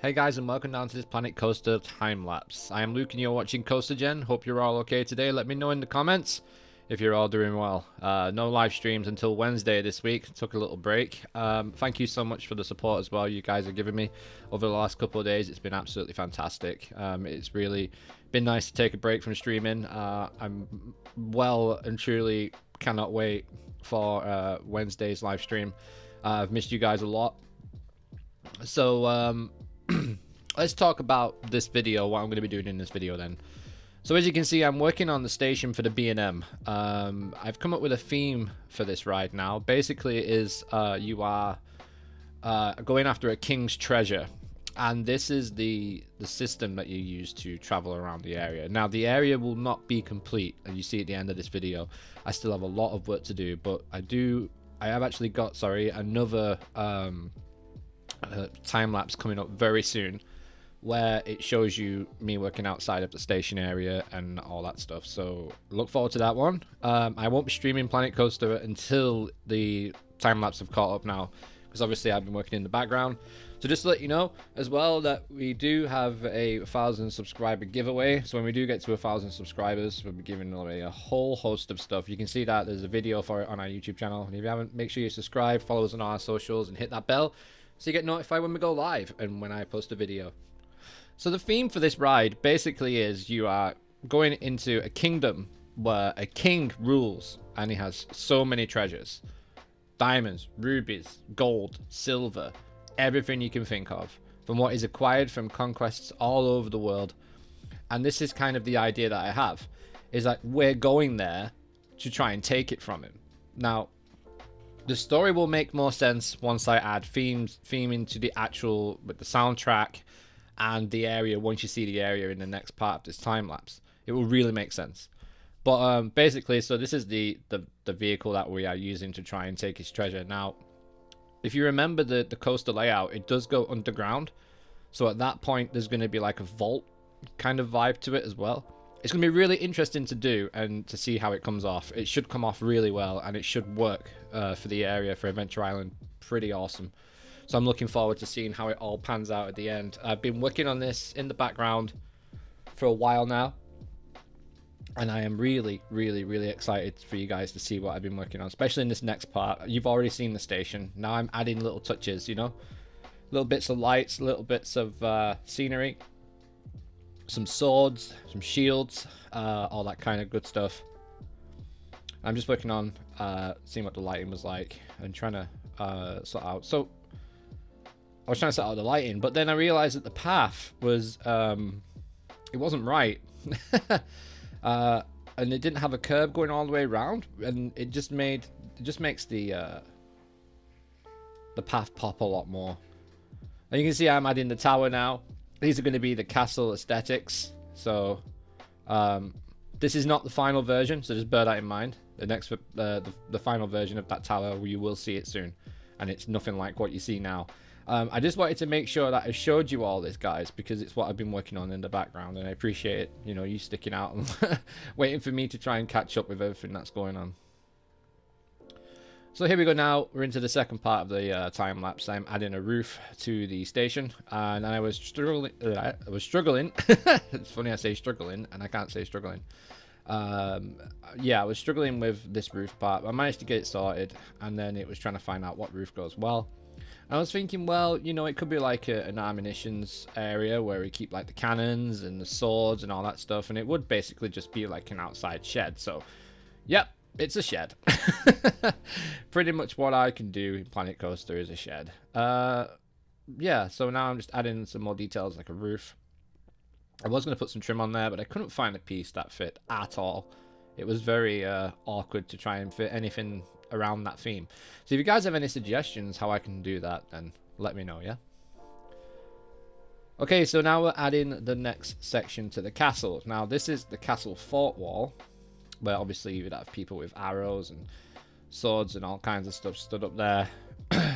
Hey guys, and welcome down to this Planet Coaster time lapse. I am Luke and you're watching CoasterGen. Hope you're all okay today. Let me know in the comments if you're all doing well. No live streams until Wednesday this week. Took a little break. Thank you so much for the support as well you guys are giving me over the last couple of days. It's been absolutely fantastic. It's really been nice to take a break from streaming. I'm well and truly cannot wait for Wednesday's live stream. I've missed you guys a lot. So let's talk about this video, what I'm going to be doing in this video then. So as you can see, I'm working on the station for the B&M. I've come up with a theme for this ride now. Basically it is you are going after a king's treasure, and this is the system that you use to travel around the area. Now the area will not be complete, and you see at the end of this video I still have a lot of work to do, but I have actually got another time lapse coming up very soon where it shows you me working outside of the station area and all that stuff, so look forward to that one. I won't be streaming Planet Coaster until the time lapse have caught up now, because obviously I've been working in the background. So just to let you know as well that we do have a 1,000 subscriber giveaway. So when we do get to 1,000 subscribers, we'll be giving away a whole host of stuff. You can see that there's a video for it on our YouTube channel, and if you haven't, make sure you subscribe, follow us on our socials, and hit that bell so you get notified when we go live and when I post a video. So the theme for this ride basically is you are going into a kingdom where a king rules, and he has so many treasures. Diamonds, rubies, gold, silver, everything you can think of, from what is acquired from conquests all over the world. And this is kind of the idea that I have, is that we're going there to try and take it from him. Now, the story will make more sense once I add theme into the actual, with the soundtrack and the area. Once you see the area in the next part of this time lapse, it will really make sense. But basically, so this is the vehicle that we are using to try and take his treasure. Now, if you remember the coaster layout, it does go underground. So at that point, there's going to be like a vault kind of vibe to it as well. It's going to be really interesting to do and to see how it comes off. It should come off really well, and it should work for the area, for Adventure Island. Pretty awesome. So I'm looking forward to seeing how it all pans out at the end. I've been working on this in the background for a while now, and I am really, really, really excited for you guys to see what I've been working on, especially in this next part. You've already seen the station. Now I'm adding little touches, you know, little bits of lights, little bits of scenery, some swords, some shields, all that kind of good stuff. I'm just working on seeing what the lighting was like and trying to sort out. So I was trying to sort out the lighting, but then I realized that the path was it wasn't right. And it didn't have a curb going all the way around, and it just makes the path pop a lot more. And you can see I'm adding the tower now. These are going to be the castle aesthetics. So this is not the final version, so just bear that in mind. The next the final version of that tower, you will see it soon, and it's nothing like what you see now. I just wanted to make sure that I showed you all this, guys, because it's what I've been working on in the background, and I appreciate it, you know, you sticking out and waiting for me to try and catch up with everything that's going on. So here we go now. We're into the second part of the time lapse. I'm adding a roof to the station, and I was struggling. It's funny I say struggling, and I can't say struggling. Yeah, I was struggling with this roof part. I managed to get it sorted, and then it was trying to find out what roof goes well. I was thinking, well, you know, it could be like an ammunitions area where we keep like the cannons and the swords and all that stuff, and it would basically just be like an outside shed. So, yep, it's a shed. Pretty much what I can do in Planet Coaster is a shed. Yeah, so now I'm just adding some more details like a roof. I was going to put some trim on there, but I couldn't find a piece that fit at all. It was very awkward to try and fit anything around that theme. So if you guys have any suggestions how I can do that, then let me know, yeah? Okay, so now we're adding the next section to the castle. Now this is the castle fort wall, where obviously you would have people with arrows and swords and all kinds of stuff stood up there,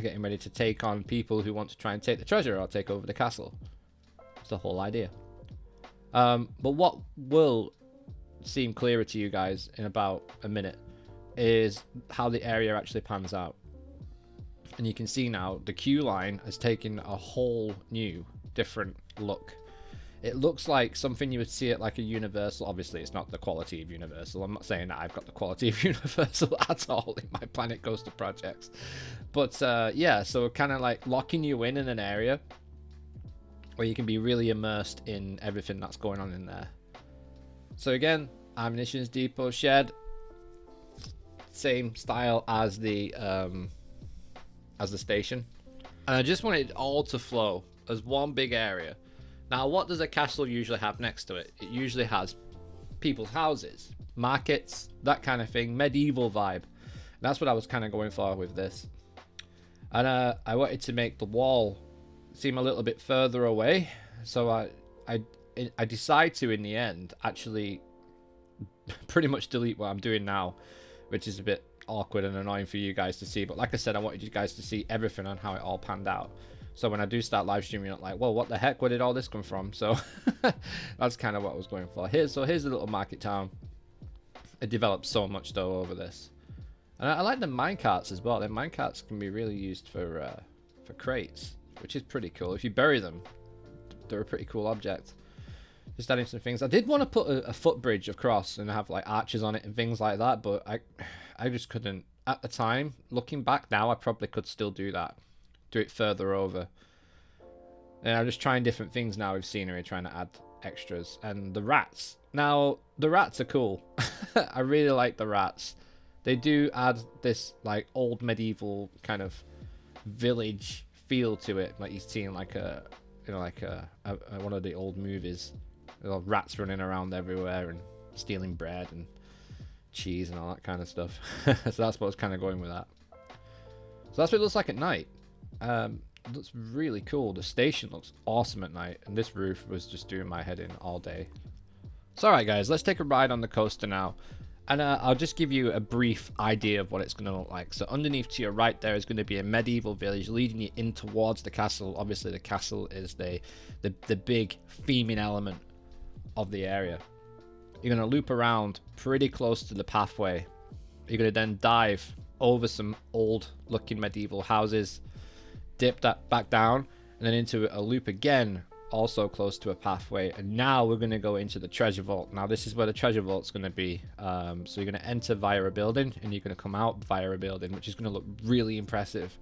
getting ready to take on people who want to try and take the treasure or take over the castle. It's the whole idea. But what will seem clearer to you guys in about a minute is how the area actually pans out. And you can see now the queue line has taken a whole new different look. It looks like something you would see at like a Universal. Obviously, it's not the quality of Universal. I'm not saying that I've got the quality of Universal at all in my Planet Coaster projects. But yeah, so kind of like locking you in an area where you can be really immersed in everything that's going on in there. So again, Ammunitions Depot shed. Same style as the station. And I just wanted it all to flow as one big area. Now, what does a castle usually have next to it? It usually has people's houses, markets, that kind of thing, medieval vibe. And that's what I was kind of going for with this. And I wanted to make the wall seem a little bit further away. So I decided to, in the end, actually pretty much delete what I'm doing now, which is a bit awkward and annoying for you guys to see. But like I said, I wanted you guys to see everything on how it all panned out. So when I do start live streaming, you're not like, well, what the heck? Where did all this come from? So that's kind of what I was going for. Here's the little market town. It developed so much though over this. And I like the minecarts as well. The minecarts can be really used for crates, which is pretty cool. If you bury them, they're a pretty cool object. Just adding some things. I did want to put a footbridge across and have like arches on it and things like that, but I just couldn't at the time. Looking back now, I probably could still do that. Do it further over. And I'm just trying different things now with scenery, trying to add extras. And the rats. Now, the rats are cool. I really like the rats. They do add this like old medieval kind of village feel to it, like you see in like a, you know, like a one of the old movies. There are rats running around everywhere and stealing bread and cheese and all that kind of stuff. So that's what I was kind of going with that. So that's what it looks like at night. It looks really cool. The station looks awesome at night, and this roof was just doing my head in all day. So alright guys, let's take a ride on the coaster now, and I'll just give you a brief idea of what it's going to look like. So underneath to your right there is going to be a medieval village leading you in towards the castle. Obviously the castle is the big theming element of the area. You're going to loop around pretty close to the pathway. You're going to then dive over some old looking medieval houses, dip that back down, and then into a loop again, also close to a pathway. And now we're going to go into the treasure vault. Now this is where the treasure vault's going to be. So you're going to enter via a building, and you're going to come out via a building, which is going to look really impressive.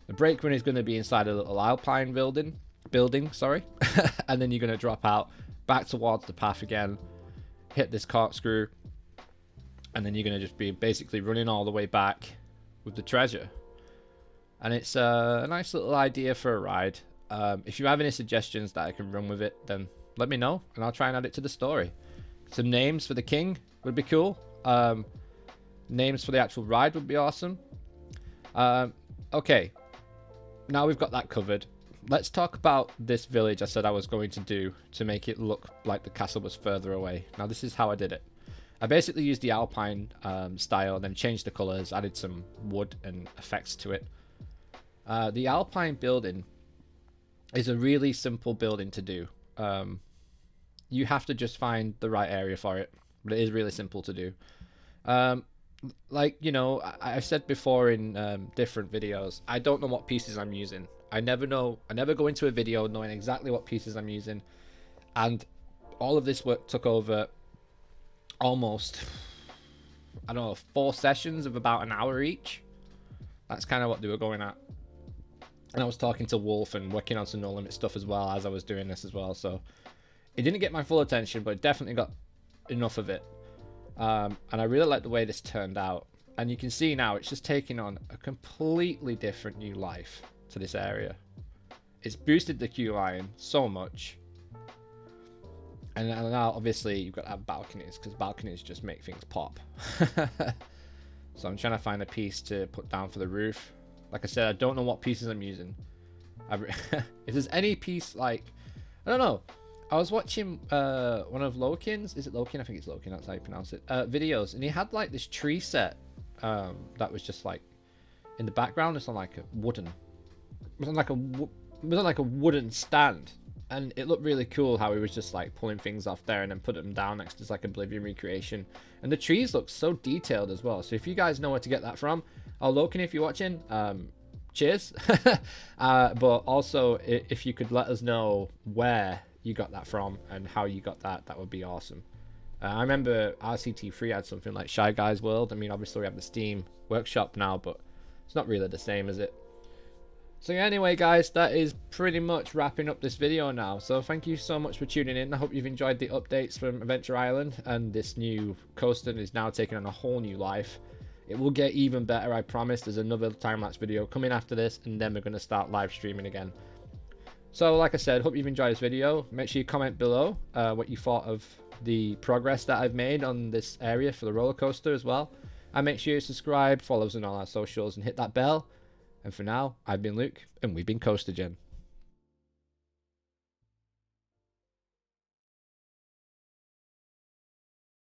The break run is going to be inside a little alpine building, and then you're going to drop out back towards the path again, hit this corkscrew, and then you're going to just be basically running all the way back with the treasure. And it's a nice little idea for a ride. If you have any suggestions that I can run with it, then let me know, and I'll try and add it to the story. Some names for the king would be cool. Names for the actual ride would be awesome. Okay, now we've got that covered. Let's talk about this village I said I was going to do to make it look like the castle was further away. Now this is how I did it. I basically used the alpine style, then changed the colors, added some wood and effects to it. The alpine building is a really simple building to do. You have to just find the right area for it, but it is really simple to do. Like, you know, I've said before in different videos, I don't know what pieces I'm using. I never know. I never go into a video knowing exactly what pieces I'm using. And all of this work took over almost, I don't know, 4 sessions of about an hour each. That's kind of what they were going at. And I was talking to Wolf and working on some No Limit stuff as well as I was doing this as well. So it didn't get my full attention, but it definitely got enough of it. And I really like the way this turned out. And you can see now it's just taking on a completely different new life to this area. It's boosted the queue line so much. And now obviously you've got to have balconies, because balconies just make things pop. So I'm trying to find a piece to put down for the roof. Like I said, I don't know what pieces I'm using. If there's any piece, like, I don't know. I was watching one of Lokin's, is it Lokin? I think it's Lokin, that's how you pronounce it. Videos, and he had like this tree set that was just like in the background. It's on like a wooden, it was on like a wooden stand, and it looked really cool how he was just like pulling things off there and then put them down next to like Oblivion recreation. And the trees look so detailed as well. So if you guys know where to get that from, Lokin, if you're watching, cheers. But also, if you could let us know where you got that from and how you got that, that would be awesome. I remember RCT3 had something like Shy Guys World. I mean, obviously we have the Steam Workshop now, but it's not really the same, is it? So yeah, anyway guys, that is pretty much wrapping up this video now. So thank you so much for tuning in. I hope you've enjoyed the updates from Adventure Island, and this new coaster is now taking on a whole new life. It will get even better, I promise. There's another time-lapse video coming after this, and then we're going to start live streaming again. So like I said, hope you've enjoyed this video. Make sure you comment below what you thought of the progress that I've made on this area for the roller coaster as well. And make sure you subscribe, follow us on all our socials, and hit that bell. And for now, I've been Luke, and we've been CoasterGen.